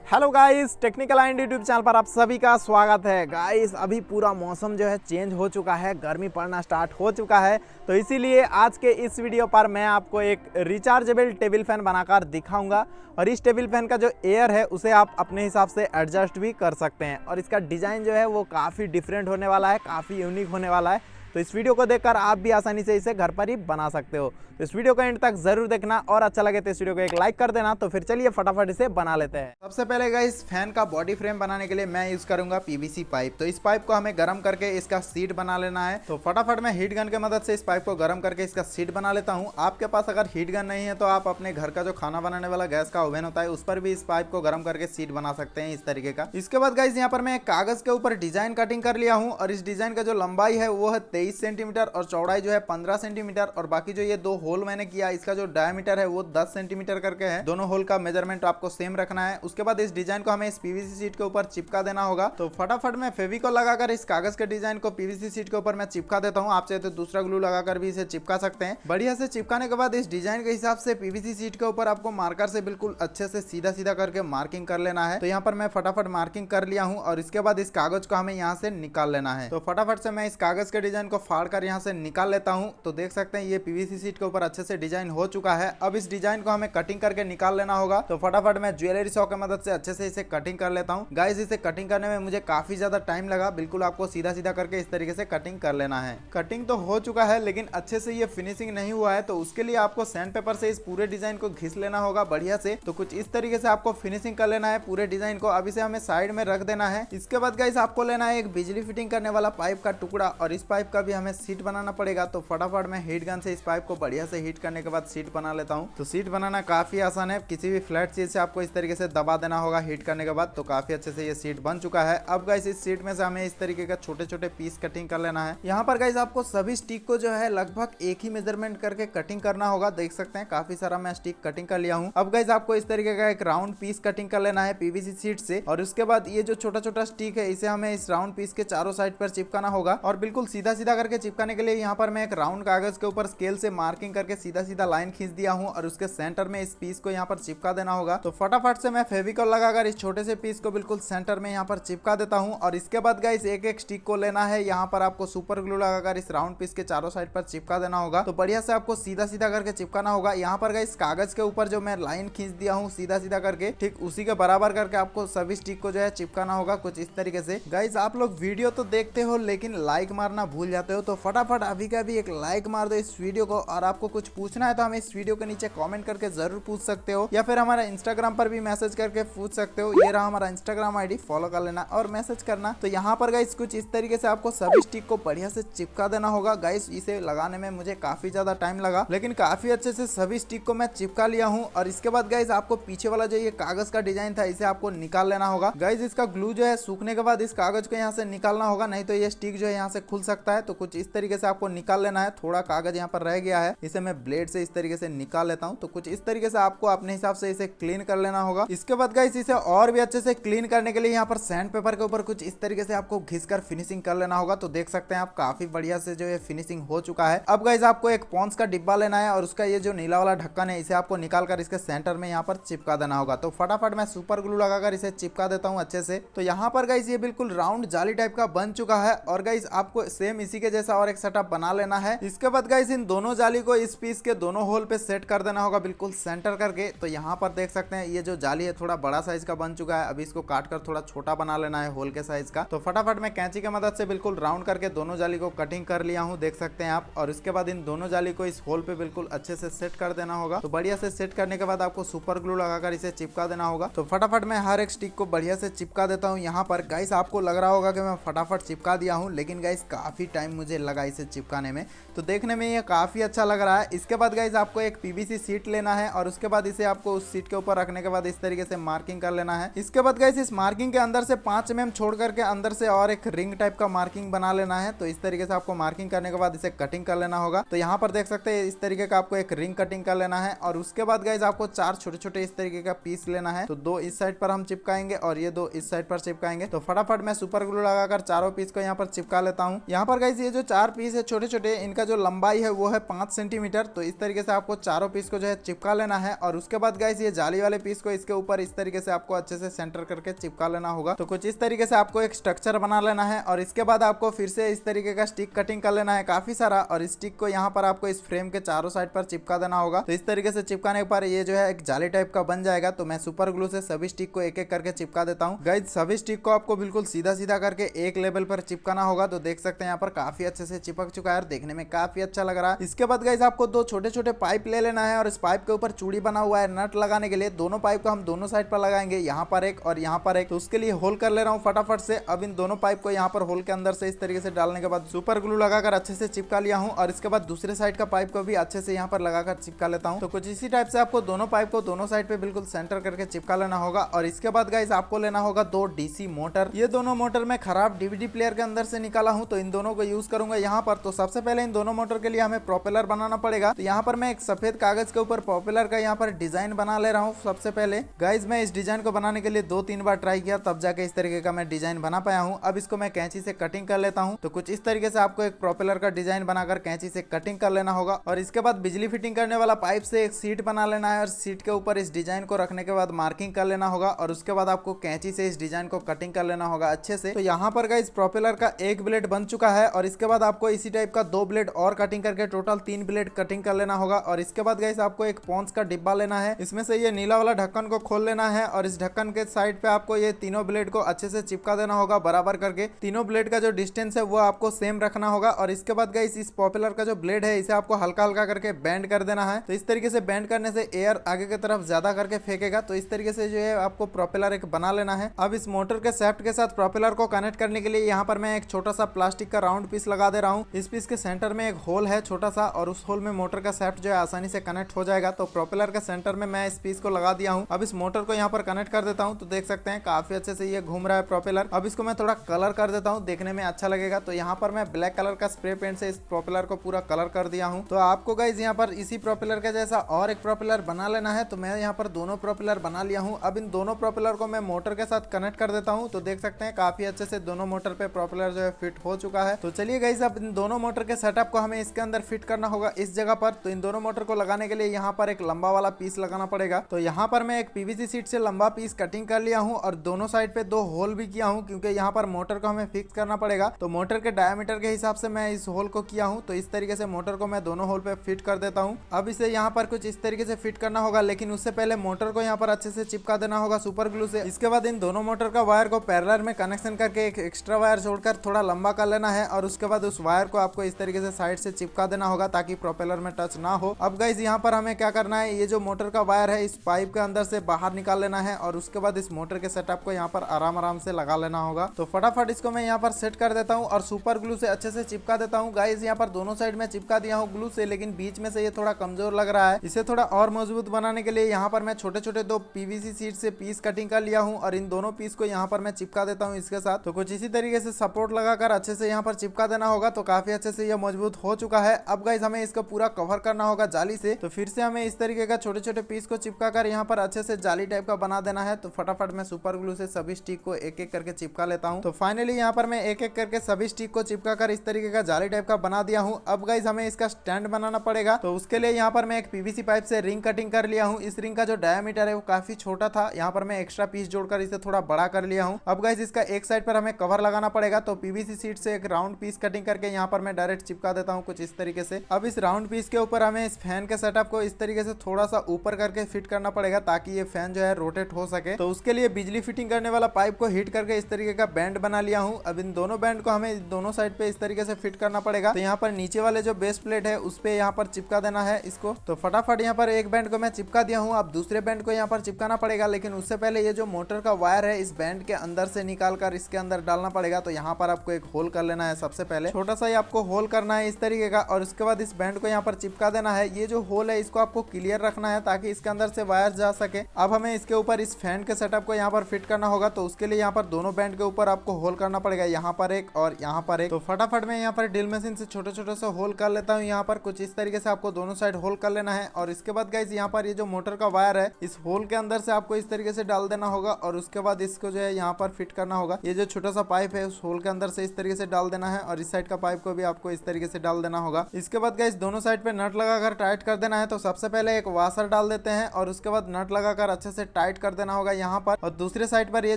Hello guys, technical आइंड YouTube channel पर आप सभी का स्वागत है। गाइस अभी पूरा मौसम जो है चेंज हो चुका है, गर्मी पड़ना स्टार्ट हो चुका है, तो इसीलिए आज के इस वीडियो पर मैं आपको एक रिचार्जेबल टेबल फैन बनाकर दिखाऊंगा। और इस टेबल फैन का जो एयर है उसे आप अपने हिसाब से एडजस्ट भी कर सकते हैं। और इसका डिज़ाइन जो है वो काफ़ी डिफरेंट होने वाला है, काफ़ी यूनिक होने वाला है। तो इस वीडियो को देखकर आप भी आसानी से इसे घर पर ही बना सकते हो। तो इस वीडियो को एंड तक जरूर देखना और अच्छा लगे तो इस वीडियो को एक लाइक कर देना। तो फिर चलिए फटाफट इसे बना लेते हैं। सबसे पहले गाइस फैन का बॉडी फ्रेम बनाने के लिए मैं यूज करूंगा पीवीसी पाइप। तो इस पाइप को हमें गर्म करके इसका सीट बना लेना है। तो फटाफट मैं हीट गन की मदद से इस पाइप को गर्म करके इसका सीट बना लेता हूँ। आपके पास अगर हीट गन नहीं है तो आप अपने घर का जो खाना बनाने वाला गैस का ओवन होता है उस पर भी इस पाइप को गर्म करके सीट बना सकते हैं इस तरीके का। इसके बाद गाइस यहाँ पर मैं कागज के ऊपर डिजाइन कटिंग कर लिया हूँ और इस डिजाइन का जो लंबाई है वो है 23 सेंटीमीटर और चौड़ाई जो है 15 सेंटीमीटर। और बाकी जो ये दो होल मैंने किया इसका जो डायमीटर है वो 10 सेंटीमीटर करके है। दोनों होल का मेजरमेंट आपको सेम रखना है। उसके बाद इस डिजाइन को हमें इस पीवीसी शीट के ऊपर चिपका देना होगा। तो फटाफट मैं फेविकॉल लगाकर इस कागज के डिजाइन को पीवीसी शीट के ऊपर मैं चिपका देता हूँ। आप चाहे तो दूसरा ग्लू लगाकर भी इसे चिपका सकते हैं। बढ़िया से चिपकाने के बाद इस डिजाइन के हिसाब से पीवीसी शीट के ऊपर आपको मार्कर से बिल्कुल अच्छे से सीधा सीधा करके मार्किंग कर लेना है। तो यहाँ पर मैं फटाफट मार्किंग कर लिया हूँ और इसके बाद इस कागज को हमें यहाँ से निकाल लेना है। तो फटाफट से मैं इस कागज के डिजाइन को फाड़ कर यहाँ से निकाल लेता हूँ। तो देख सकते हैं ये पीवीसी शीट के ऊपर अच्छे से डिजाइन हो चुका है। अब इस डिजाइन को हमें कटिंग करके निकाल लेना होगा। तो फटाफट मैं ज्वेलरी सॉ की मदद से अच्छे से इसे कटिंग कर लेता हूँ। गाइस इसे कटिंग करने में मुझे काफी ज्यादा टाइम लगा। बिल्कुल आपको सीधा सीधा करके इस तरीके से कटिंग कर लेना है। कटिंग तो हो चुका है लेकिन अच्छे से ये फिनिशिंग नहीं हुआ है, तो उसके लिए आपको सैंड पेपर से इस पूरे डिजाइन को घिस लेना होगा बढ़िया से। तो कुछ इस तरीके से आपको फिनिशिंग कर लेना है पूरे डिजाइन को। अब इसे हमें साइड में रख देना है। इसके बाद गाइस आपको लेना है एक बिजली फिटिंग करने वाला पाइप का टुकड़ा और इस पाइप का भी हमें सीट बनाना पड़ेगा। तो फटाफट मैं हीट गन से इस पाइप को बढ़िया से हीट करने के बाद सीट बना लेता हूँ। तो सीट बनाना काफी आसान है। किसी भी फ्लैट चीज से आपको इस तरीके से दबा देना होगा हीट करने के बाद। तो काफी अच्छे से ये सीट बन चुका है। अब गाइस इस सीट में से हमें इस तरीके का छोटे छोटे पीस कटिंग कर लेना है। यहाँ पर गाइस आपको सभी स्टिक को जो है लगभग एक ही मेजरमेंट करके कटिंग करना होगा। देख सकते हैं काफी सारा मैं स्टिक कटिंग कर लिया हूँ। अब गाइस आपको इस तरीके का एक राउंड पीस कटिंग कर लेना है पीवीसी सीट से। और उसके बाद ये जो छोटा छोटा स्टिक है इसे हमें इस राउंड पीस के चारों साइड पर चिपकाना होगा। और बिल्कुल सीधा सीधा करके चिपकाने के लिए यहाँ पर मैं एक राउंड कागज के ऊपर स्केल से मार्किंग करके सीधा सीधा लाइन खींच दिया हूँ और उसके सेंटर में इस पीस को यहाँ पर चिपका देना होगा। तो फटाफट से मैं फेविकॉल लगाकर इस छोटे से पीस को बिल्कुल सेंटर में यहाँ पर चिपका देता हूँ। और इसके बाद गाइस एक एक स्टिक को लेना है। यहाँ पर आपको सुपर ग्लू लगाकर इस राउंड पीस के चारों साइड पर चिपका देना होगा। तो बढ़िया से आपको सीधा सीधा करके चिपकाना होगा। यहाँ पर गाइस कागज के ऊपर जो मैं लाइन खींच दिया हूँ सीधा सीधा करके, ठीक उसी के बराबर करके आपको सभी स्टिक को जो है चिपकाना होगा कुछ इस तरीके से। गाइस आप लोग वीडियो तो देखते हो लेकिन लाइक मारना भूल जाते हो। तो फटाफट अभी का भी एक लाइक मार दो इस वीडियो को। और आपको कुछ पूछना है तो हमें इस वीडियो के नीचे कमेंट करके जरूर पूछ सकते हो, या फिर हमारा इंस्टाग्राम पर भी मैसेज करके पूछ सकते हो। ये रहा हमारा इंस्टाग्राम आईडी, फॉलो कर लेना और मैसेज करना। तो यहाँ पर गाइस कुछ इस तरीके से आपको सभी स्टिक को बढ़िया से चिपका देना होगा। गाइस इसे लगाने में मुझे काफी ज्यादा टाइम लगा लेकिन काफी अच्छे से सभी स्टिक को मैं चिपका लिया हूँ। और इसके बाद गाइस आपको पीछे वाला जो ये कागज का डिजाइन था इसे आपको निकाल लेना होगा। गाइस इसका ग्लू जो है सूखने के बाद इस कागज को यहाँ से निकालना होगा, नहीं तो ये स्टिक जो है यहाँ से खुल सकता है। तो कुछ इस तरीके से आपको निकाल लेना है। थोड़ा कागज यहाँ पर रह गया है, इसे मैं ब्लेड से इस तरीके से निकाल लेता हूँ। तो कुछ इस तरीके से आपको अपने हिसाब से इसे क्लीन कर लेना होगा। इसके बाद गाइस इसे और भी अच्छे से क्लीन करने के लिए यहाँ पर सैंड पेपर के ऊपर कुछ इस तरीके से आपको घिसकर फिनिशिंग कर लेना होगा। तो देख सकते हैं आप काफी बढ़िया से जो है फिनिशिंग हो चुका है। अब गाइस आपको एक पॉन्स का डिब्बा लेना है और उसका ये जो नीला वाला ढक्कन है इसे आपको निकाल कर इसके सेंटर में यहाँ पर चिपका देना होगा। तो फटाफट मैं सुपर ग्लू लगाकर इसे चिपका देता हूँ अच्छे से। तो यहाँ पर गाइस ये बिल्कुल राउंड जाली टाइप का बन चुका है। और गाइस आपको सेम इसी के जैसा और एक सेटअप बना लेना है। इसके बाद गाइस इन दोनों जाली को इस पीस के दोनों होल पे सेट कर देना होगा बिल्कुल सेंटर करके। तो यहाँ पर देख सकते हैं ये जो जाली है थोड़ा बड़ा साइज का बन चुका है। अभी इसको काट कर थोड़ा छोटा बना लेना है होल के साइज का। तो फटाफट मैं कैंची की मदद से बिल्कुल राउंड करके दोनों जाली को कटिंग कर लिया हूँ, देख सकते हैं आप। और इसके बाद इन दोनों जाली को इस होल पे बिल्कुल अच्छे से सेट कर देना होगा। तो बढ़िया से सेट करने के बाद आपको सुपर ग्लू लगाकर इसे चिपका देना होगा। तो फटाफट मैं हर एक स्टिक को बढ़िया से चिपका देता हूँ। यहाँ पर गाइस आपको लग रहा होगा कि मैं फटाफट चिपका दिया हूँ, लेकिन गाइस काफी टाइम मुझे लगा इसे चिपकाने में। तो देखने में ये काफी अच्छा लग रहा है। इसके बाद गाइस आपको एक पीवीसी सीट लेना है और उसके बाद इसे आपको उस सीट के ऊपर रखने के बाद इस तरीके से मार्किंग कर लेना है। इसके बाद गाइस इस मार्किंग के अंदर से 5 mm छोड़ करके अंदर से और एक रिंग टाइप का मार्किंग बना लेना है। तो इस तरीके से आपको मार्किंग करने के बाद इसे कटिंग कर लेना होगा। तो यहाँ पर देख सकते हैं इस तरीके का आपको एक रिंग कटिंग कर लेना है। और उसके बाद गाइस आपको 4 छोटे छोटे इस तरीके का पीस लेना है। तो 2 इस साइड पर हम चिपकाएंगे और ये 2 इस साइड पर चिपकाएंगे। तो फटाफट मैं सुपर ग्लू लगाकर चारों पीस को यहाँ पर चिपका लेता हूँ। यहाँ पर गाइस गाइस ये जो 4 पीस है छोटे छोटे, इनका जो लंबाई है वो है 5 सेंटीमीटर। तो इस तरीके से आपको चारों पीस को जो है चिपका लेना है और उसके बाद गाइस ये जाली वाले पीस को इसके ऊपर इस तरीके से आपको अच्छे से सेंटर करके चिपका लेना होगा। तो कुछ इस तरीके से आपको एक स्ट्रक्चर बना लेना है और इसके बाद आपको फिर से इस तरीके का स्टिक कटिंग कर लेना है काफी सारा, और स्टिक को यहाँ पर आपको इस फ्रेम के चारों साइड पर चिपका देना होगा। तो इस तरीके से चिपकाने के बाद ये जो है एक जाली टाइप का बन जाएगा। तो मैं सुपर ग्लू से सभी स्टिक को एक एक करके चिपका देता हूँ। गाइस सभी स्टिक को आपको बिल्कुल सीधा सीधा करके एक लेवल पर चिपकाना होगा। तो देख सकते हैं यहाँ पर काफी अच्छे से चिपक चुका है और देखने में काफी अच्छा लग रहा है। इसके बाद गाइस आपको 2 छोटे छोटे पाइप ले लेना है और इस पाइप के ऊपर चूड़ी बना हुआ है नट लगाने के लिए। दोनों पाइप को हम दोनों साइड पर लगाएंगे, यहाँ पर एक और यहाँ पर एक। तो उसके लिए होल कर ले रहा हूँ फटाफट से। अब इन दोनों पाइप को यहाँ पर होल के अंदर से इस तरीके से डालने के बाद सुपर ग्लू लगाकर अच्छे से चिपका लिया हूँ और इसके बाद दूसरे साइड का पाइप को भी अच्छे से यहाँ पर लगाकर चिपका लेता हूँ। तो कुछ इसी टाइप से आपको दोनों पाइप को दोनों साइड पे बिल्कुल सेंटर करके चिपका लेना होगा। और इसके बाद गाइस आपको लेना होगा 2 डीसी मोटर। ये दोनों मोटर मैं खराब डीवीडी प्लेयर के अंदर से निकाला हूँ, तो इन दोनों को यूज करूंगा यहाँ पर। तो सबसे पहले इन दोनों मोटर के लिए हमें प्रोपेलर बनाना पड़ेगा। तो यहाँ पर मैं एक सफेद कागज के ऊपर प्रोपेलर का यहाँ पर डिजाइन बना ले रहा हूँ। सबसे पहले गाइस मैं इस डिजाइन को बनाने के लिए 2-3 बार ट्राई किया, तब जाके इस तरीके का मैं डिजाइन बना पाया हूँ। अब इसको मैं कैंची से कटिंग कर लेता हूँ। तो कुछ इस तरीके से आपको एक प्रोपेलर का डिजाइन बनाकर कैंची से कटिंग कर लेना होगा। और इसके बाद बिजली फिटिंग करने वाला पाइप से एक सीट बना लेना है और सीट के ऊपर इस डिजाइन को रखने के बाद मार्किंग कर लेना होगा। और उसके बाद आपको कैंची से इस डिजाइन को कटिंग कर लेना होगा अच्छे से। तो यहाँ पर गाइस प्रोपेलर का एक ब्लेड बन चुका है और इसके बाद आपको इसी टाइप का 2 ब्लेड और कटिंग करके टोटल 3 ब्लेड कटिंग कर लेना होगा। और इसके बाद गाइस आपको एक पॉन्स का डिब्बा लेना है, इसमें से ये नीला वाला ढक्कन को खोल लेना है और इस ढक्कन के साइड पे आपको ये तीनों ब्लेड को अच्छे से चिपका देना होगा बराबर करके। तीनों ब्लेड का जो डिस्टेंस है वो आपको सेम रखना होगा। और इसके बाद गाइस इस पॉपुलर का जो ब्लेड है इसे आपको हल्का हल्का करके बेंड कर देना है। तो इस तरीके से बेंड करने से एयर आगे की तरफ ज्यादा करके फेंकेगा। तो इस तरीके से जो है आपको प्रोपेलर एक बना लेना है। अब इस मोटर के शाफ्ट के साथ प्रोपेलर को कनेक्ट करने के लिए यहाँ पर मैं एक छोटा सा प्लास्टिक का राउंड पीस लगा दे रहा हूँ। इस पीस के सेंटर में एक होल है छोटा सा और उस होल में मोटर का शाफ्ट जो है आसानी से कनेक्ट हो जाएगा। तो प्रोपेलर के सेंटर में मैं इस पीस को लगा दिया हूँ। अब इस मोटर को यहाँ पर कनेक्ट कर देता हूँ। तो देख सकते हैं काफी अच्छे से ये घूम रहा है प्रोपेलर। अब इसको मैं थोड़ा कलर कर देता हूँ, देखने में अच्छा लगेगा। तो यहाँ पर मैं ब्लैक कलर का स्प्रे पेंट से इस प्रोपेलर को पूरा कलर कर दिया हूँ। तो आपको गाइस यहाँ पर इसी प्रोपेलर का जैसा और एक प्रोपेलर बना लेना है। तो मैं यहाँ पर दोनों प्रोपेलर बना लिया हूँ। अब इन दोनों प्रोपेलर को मैं मोटर के साथ कनेक्ट कर देता हूँ। तो देख सकते हैं काफी अच्छे से दोनों मोटर पे प्रोपेलर जो है फिट हो चुका है। तो चलिए गाइस अब इन दोनों मोटर के सेटअप को हमें इसके अंदर फिट करना होगा इस जगह पर। तो इन दोनों मोटर को लगाने के लिए यहाँ पर एक लंबा वाला पीस लगाना पड़ेगा। तो यहाँ पर मैं एक पीवीसी शीट से लंबा पीस कटिंग कर लिया हूँ और दोनों साइड पे 2 होल भी किया हूँ, क्योंकि यहाँ पर मोटर को हमें फिक्स करना पड़ेगा। तो मोटर के डायमीटर के हिसाब से मैं इस होल को किया हूँ। तो इस तरीके से मोटर को मैं दोनों होल पे फिट कर देता हूँ। अब इसे यहाँ पर कुछ इस तरीके से फिट करना होगा, लेकिन उससे पहले मोटर को यहाँ पर अच्छे से चिपका देना होगा सुपर ग्लू से। इसके बाद इन दोनों मोटर का वायर को पैरेलल में कनेक्शन करके एक एक्स्ट्रा वायर जोड़कर थोड़ा लंबा कर लेना है और उसके बाद उस वायर को आपको इस तरीके से साइड से चिपका देना होगा ताकि प्रोपेलर में टच ना हो। अब गाइस यहाँ पर हमें क्या करना है, ये जो मोटर का वायर है इस पाइप के अंदर से बाहर निकाल लेना है और उसके बाद इस मोटर के सेटअप को यहाँ पर आराम से लगा लेना होगा। तो फटाफट इसको मैं यहाँ पर सेट कर देता हूँ और सुपर ग्लू से अच्छे से चिपका देता हूँ। गाइस यहाँ पर दोनों साइड में चिपका दिया हूँ ग्लू से, लेकिन बीच में से ये थोड़ा कमजोर लग रहा है। इसे थोड़ा और मजबूत बनाने के लिए यहाँ पर मैं छोटे छोटे 2 पीवीसी शीट से पीस कटिंग कर लिया हूँ और इन दोनों पीस को यहाँ पर मैं चिपका देता हूँ इसके साथ। तो कुछ इसी तरीके से सपोर्ट लगाकर अच्छे से यहाँ पर चिपका देना होगा। तो काफी अच्छे से ये मजबूत हो चुका है। अब गाइस हमें इसको पूरा कवर करना होगा जाली से। तो फिर से हमें इस तरीके का छोटे छोटे पीस को चिपका कर यहाँ पर अच्छे से जाली टाइप का बना देना है। तो फटाफट मैं सुपर ग्लू से सभी स्टिक को एक एक करके चिपका लेता हूँ। तो फाइनली यहाँ पर मैं एक एक करके सभी स्टिक को चिपका कर इस तरीके का जाली टाइप का बना दिया हूँ। अब गाइस हमें इसका स्टैंड बनाना पड़ेगा। तो उसके लिए यहाँ पर मैं एक पीवीसी पाइप से रिंग कटिंग कर लिया हूँ। इस रिंग का जो डायमीटर है वो काफी छोटा था, यहाँ पर मैं एक्स्ट्रा पीस जोड़कर इसे थोड़ा बड़ा कर लिया हूँ। अब गाइस इसका एक साइड पर हमें कवर लगाना पड़ेगा। तो पीवीसी शीट से एक राउंड पीस कटिंग करके यहाँ पर मैं डायरेक्ट चिपका देता हूँ कुछ इस तरीके से। अब इस राउंड पीस के ऊपर हमें इस फैन के सेटअप को इस तरीके से थोड़ा सा ऊपर करके फिट करना पड़ेगा ताकि ये फैन जो है रोटेट हो सके। तो उसके लिए बिजली फिटिंग करने वाला पाइप को हीट करके इस तरीके का बैंड बना लिया हूँ। अब इन दोनों बैंड को हमें दोनों साइड पे इस तरीके से फिट करना पड़ेगा। तो यहाँ पर नीचे वाले जो बेस प्लेट है उस पे यहाँ पर चिपका देना है इसको। तो फटाफट यहाँ पर एक बैंड को मैं चिपका दिया हूँ। अब दूसरे बैंड को यहाँ पर चिपकाना पड़ेगा, लेकिन उससे पहले ये जो मोटर का वायर है इस बैंड के अंदर से निकाल कर इसके अंदर डालना पड़ेगा। तो यहाँ पर आपको एक होल कर लेना है, सबसे पहले छोटा सा ही आपको होल करना है इस तरीके का और उसके बाद इस बैंड को यहाँ पर चिपका देना है। ये जो होल है इसको आपको क्लियर रखना है ताकि इसके अंदर से वायर जा सके। अब हमें इसके ऊपर इस फैन के सेटअप को यहाँ पर फिट करना होगा। तो उसके लिए यहाँ पर दोनों बैंड के ऊपर आपको होल करना पड़ेगा, यहाँ पर एक और यहाँ पर एक। तो फटाफट मैं यहाँ पर ड्रिल मशीन से छोटे छोटे से होल कर लेता हूँ। यहाँ पर कुछ इस तरीके से आपको दोनों साइड होल कर लेना है और इसके बाद गाइस यहाँ पर ये जो मोटर का वायर है इस होल के अंदर से आपको इस तरीके से डाल देना होगा और उसके बाद इसको जो है यहाँ पर फिट करना होगा। ये जो छोटा सा पाइप है उस होल के अंदर से इस तरीके से डाल देना है और इस साइड का पाइप को भी आपको इस तरीके से डाल देना होगा। इसके बाद गाइस दोनों साइड पे नट लगाकर टाइट कर देना है। तो सबसे पहले एक वाशर डाल देते हैं और उसके बाद नट लगाकर अच्छे से टाइट कर देना होगा यहाँ पर। और दूसरे साइड पर ये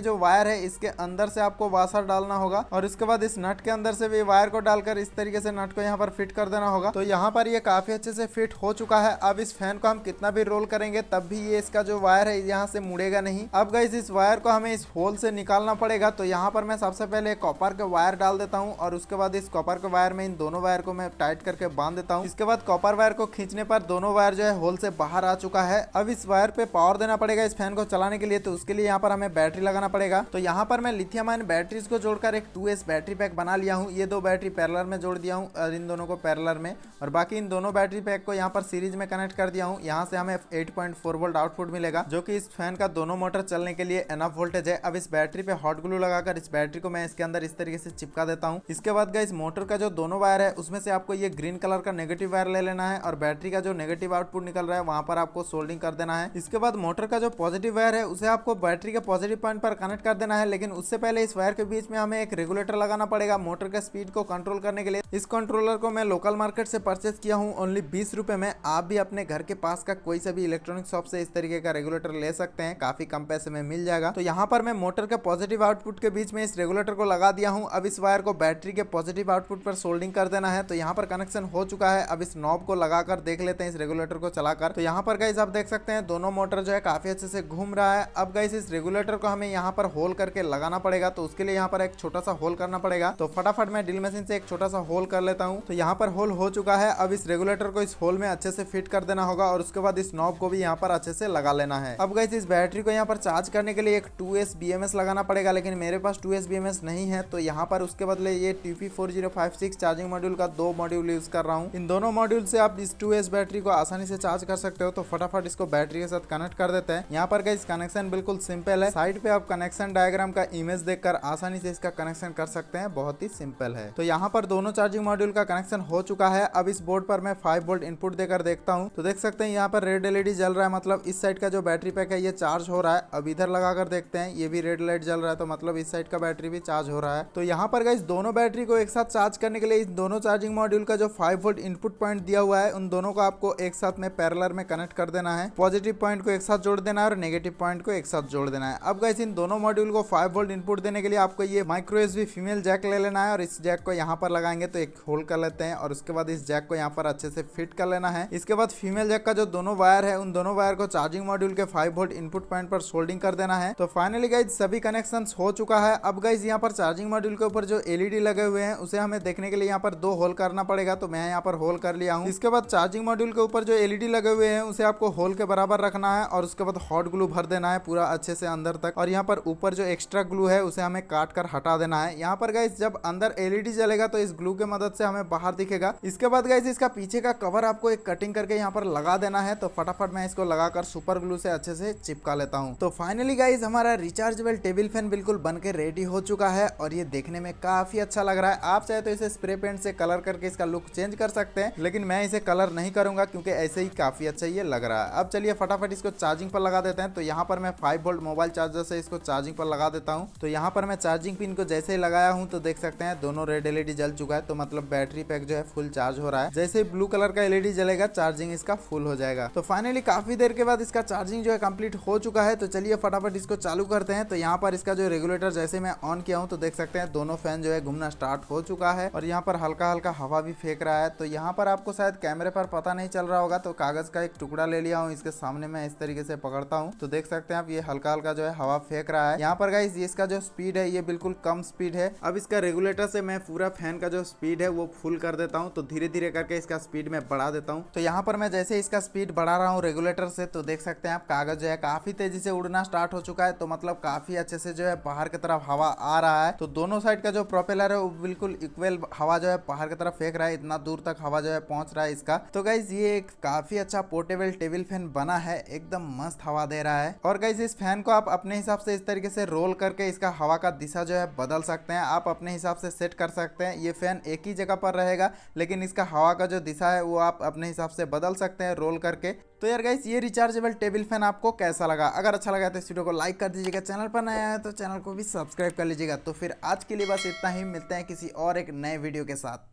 जो वायर है इसके अंदर से आपको वाशर डालना होगा और इसके बाद इस नट के अंदर से भी वायर को डालकर इस तरीके से नट को यहाँ पर फिट कर देना होगा। तो यहाँ पर ये काफी अच्छे से फिट हो चुका है। अब इस फैन को हम कितना भी रोल करेंगे तब भी ये इसका जो वायर है यहाँ से मुड़ेगा नहीं। अब गाइस इस वायर को हमें इस होल से निकालना पड़ेगा। तो यहाँ पर मैं सबसे पहले कॉपर के वायर डाल देता हूँ और उसके बाद इस कॉपर के वायर में इन दोनों वायर को मैं टाइट करके बांध देता हूँ। इसके बाद कॉपर वायर को खींचने पर दोनों वायर जो है होल से बाहर आ चुका है। अब इस वायर पे पावर देना पड़ेगा इस फैन को चलाने के लिए। तो उसके लिए यहाँ पर हमें बैटरी लगाना पड़ेगा। तो यहाँ पर मैं लिथियम आयन बैटरीज को जोड़कर एक 2S बैटरी पैक बना लिया हूँ। ये दो बैटरी पैरेलल में जोड़ दिया हूँ और इन दोनों को पैरेलल में, और बाकी इन दोनों बैटरी पैक को यहाँ पर सीरीज में कनेक्ट कर दिया हूँ। यहाँ से हमें 8.4 वोल्ट आउटपुट मिलेगा जो कि इस फैन का दोनों मोटर चलने के लिए एनफ वोल्टेज है। अब इस बैटरी पे हॉट ग्लू लगाकर इस बैटरी को मैं इसके अंदर इस तरीके से चिपका देता हूँ। इसके बाद गाइस मोटर का जो दोनों वायर है उसमें से आपको ये ग्रीन कलर का नेगेटिव वायर ले लेना है और बैटरी का जो नेगेटिव आउटपुट निकल रहा है वहां पर आपको सोल्डिंग कर देना है। इसके बाद मोटर का जो पॉजिटिव वायर है उसे आपको बैटरी के पॉजिटिव पॉइंट पर कनेक्ट कर देना है। लेकिन उससे पहले इस वायर के बीच में हमें एक रेगुलेटर लगाना पड़ेगा मोटर के स्पीड को कंट्रोल करने के लिए। इस कंट्रोलर को मैं लोकल मार्केट से परचेस किया हूँ ओनली 20 रुपए में। आप भी अपने घर के पास का कोई सा भी इलेक्ट्रॉनिक शॉप से इस तरीके का रेगुलेटर ले सकते हैं, काफी कम पैसे में मिल जाएगा। तो यहाँ पर मैं मोटर के पॉजिटिव आउटपुट के बीच में इस रेगुलेटर को लगा दिया हूँ। अब इस वायर को बैटरी के पॉजिटिव आउटपुट पर सोल्डिंग कर देना है। तो यहाँ पर कनेक्शन हो चुका है। अब इस नॉब को लगाकर देख लेते हैं इस रेगुलेटर को चलाकर। तो यहाँ पर गाइस आप देख सकते हैं दोनों मोटर जो है काफी अच्छे से घूम रहा है। अब गाइस इस रेगुलेटर को हमें यहाँ पर होल करके लगाना पड़ेगा। तो उसके लिए यहाँ पर एक छोटा सा होल करना पड़ेगा। तो फटाफट मैं ड्रिल मशीन से एक छोटा सा होल कर लेता हूँ। तो यहाँ पर होल हो चुका है। अब इस रेगुलेटर को इस होल में अच्छे से फिट कर देना होगा और उसके बाद इस नॉब को भी यहाँ पर अच्छे से लगा लेना है। अब गाइस इस बैटरी को यहाँ पर चार्ज करने के लिए एक 2S BMS लगाना पड़ेगा, लेकिन मेरे पास 2S BMS नहीं है। तो यहाँ पर उसके बदले ये TP4056 चार्जिंग मॉड्यूल का 2 मॉड्यूल यूज कर रहा हूँ। इन दोनों मॉड्यूल से आप इस 2S बैटरी को आसानी से चार्ज कर सकते हो। तो फटाफट इसको बैटरी के साथ कनेक्ट कर देते हैं। यहाँ पर गाइस कनेक्शन बिल्कुल सिंपल है। साइड पे आप कनेक्शन डायग्राम का इमेज देखकर आसानी से इसका कनेक्शन कर सकते हैं, बहुत ही सिंपल है। तो यहाँ पर दोनों चार्जिंग मॉड्यूल का कनेक्शन हो चुका है। अब इस बोर्ड पर मैं 5 वोल्ट इनपुट देकर देखता हूँ। तो देख सकते हैं यहाँ पर रेड LED जल रहा है, मतलब इस साइड का जो बैटरी पैक है ये चार्ज हो रहा है। अब इधर लगाकर देखते हैं, ये भी रेड लाइट जल रहा है, तो मतलब इस साइड का बैटरी भी चार्ज हो रहा है। तो यहाँ पर गाइस दोनों बैटरी को एक साथ चार्ज करने के लिए इस दोनों चार्जिंग मॉड्यूल का जो 5 वोल्ट इनपुट पॉइंट दिया हुआ है उन दोनों को आपको एक साथ में पैरेलल में कनेक्ट कर देना है। पॉजिटिव पॉइंट को एक साथ जोड़ देना है और नेगेटिव पॉइंट को एक साथ जोड़ देना है। अब गाइस इन दोनों मॉड्यूल को 5 वोल्ट इनपुट देने के लिए आपको ये माइक्रो USB फीमेल जैक ले लेना है और इस जैक को यहाँ पर लगाएंगे। तो एक होल कर लेते हैं और उसके बाद इस जैक को यहाँ पर अच्छे से फिट कर लेना है। इसके बाद फीमेल जैक का जो दोनों वायर है उन दोनों वायर को चार्जिंग मॉड्यूल के 5 वोल्ट इनपुट पॉइंट पर सोल्डिंग कर देना है। तो फाइनली गाइस सभी कनेक्शंस हो चुका है। अब गाइस यहाँ पर चार्जिंग मॉड्यूल के ऊपर जो LED लगे हुए हैं उसे हमें देखने के लिए यहाँ पर 2 होल करना पड़ेगा। तो मैं यहाँ पर होल कर लिया हूँ। इसके बाद चार्जिंग मॉड्यूल के ऊपर जो LED लगे हुए हैं उसे आपको होल के बराबर रखना है और उसके बाद हॉट ग्लू भर देना है पूरा अच्छे से अंदर तक। और यहाँ पर ऊपर जो एक्स्ट्रा ग्लू है उसे हमें काट कर हटा देना है। यहाँ पर गाइस जब अंदर LED जलेगा तो इस ग्लू के मदद से हमें बाहर दिखेगा। इसके बाद गाइस इसका पीछे का कवर आपको एक कटिंग करके यहाँ पर लगा देना है। तो फटाफट मैं इसको लगाकर सुपर ग्लू से अच्छे से चिपका लेता हूँ। तो फाइनली गाइस हमारा रिचार्जेबल टेबल फैन बिल्कुल बनके रेडी हो चुका है और ये देखने में काफी अच्छा लग रहा है। आप चाहे तो इसे स्प्रे पेंट से कलर करके इसका लुक चेंज कर सकते हैं, लेकिन मैं इसे कलर नहीं करूंगा क्योंकि ऐसे ही काफी अच्छा ये लग रहा है। अब चलिए फटाफट इसको चार्जिंग पर लगा देते हैं। तो यहाँ पर मैं 5 वोल्ट मोबाइल चार्जर से इसको चार्जिंग पर लगा देता हूँ। तो यहाँ पर मैं चार्जिंग पिन को जैसे ही लगाया हूँ तो देख सकते हैं दोनों रेड LED जल चुका है। तो मतलब बैटरी पैक जो है फुल चार्ज हो रहा है। जैसे ब्लू कलर का LED जलेगा चार्जिंग इसका फुल हो जाएगा। तो फाइनली काफी देर के बाद इसका चार्जिंग जो है कंप्लीट हो चुका है। तो चलिए फटाफट इसको चालू करते हैं। तो यहाँ पर इसका जो रेगुलेटर जैसे मैं ऑन किया हूँ तो देख सकते हैं दोनों फैन जो है घूमना स्टार्ट हो चुका है और यहाँ पर हल्का हल्का हवा भी फेंक रहा है। तो यहाँ पर आपको शायद कैमरे पर पता नहीं चल रहा होगा, तो कागज का एक टुकड़ा ले लिया हूँ, इसके सामने मैं इस तरीके से पकड़ता हूँ तो देख सकते हैं आप ये हल्का हल्का जो है हवा फेंक रहा है। यहाँ पर गाइस इसका जो स्पीड है ये बिल्कुल कम स्पीड है। अब इसका रेगुलेटर से मैं पूरा फैन का जो स्पीड है वो फुल कर देता हूँ। तो धीरे धीरे करके इसका स्पीड में बढ़ा देता हूँ। तो यहाँ पर मैं जैसे इसका स्पीड बढ़ा रहा हूँ रेगुलेटर से तो देख सकते हैं आप कागज जो है काफी तेजी से उड़ना स्टार्ट हो चुका है। तो मतलब काफी अच्छे से जो है बाहर की तरफ हवा आ रहा है। तो दोनों साइड का जो प्रोपेलर है वो बिल्कुल इक्वल हवा जो है बाहर की तरफ फेंक रहा है। इतना दूर तक हवा जो है पहुंच रहा है इसका। तो गाइस ये एक काफी अच्छा पोर्टेबल टेबल फैन बना है, एकदम मस्त हवा दे रहा है। और गाइस इस फैन को आप अपने हिसाब से इस तरीके से रोल करके इसका हवा का दिशा जो है बदल सकते हैं। आप अपने हिसाब से सेट कर सकते हैं। ये फैन एक ही जगह पर रहेगा लेकिन इसका हवा का जो दिशा है वो आप अपने हिसाब से बदल सकते हैं रोल करके। तो यार गाइस ये रिचार्जेबल टेबल फैन आपको कैसा लगा? अगर अच्छा लगा तो इस वीडियो को लाइक कर दीजिएगा, चैनल पर नया है तो चैनल को भी सब्सक्राइब कर लीजिएगा। तो फिर आज के लिए बस इतना ही, मिलते हैं किसी और एक नए वीडियो के साथ।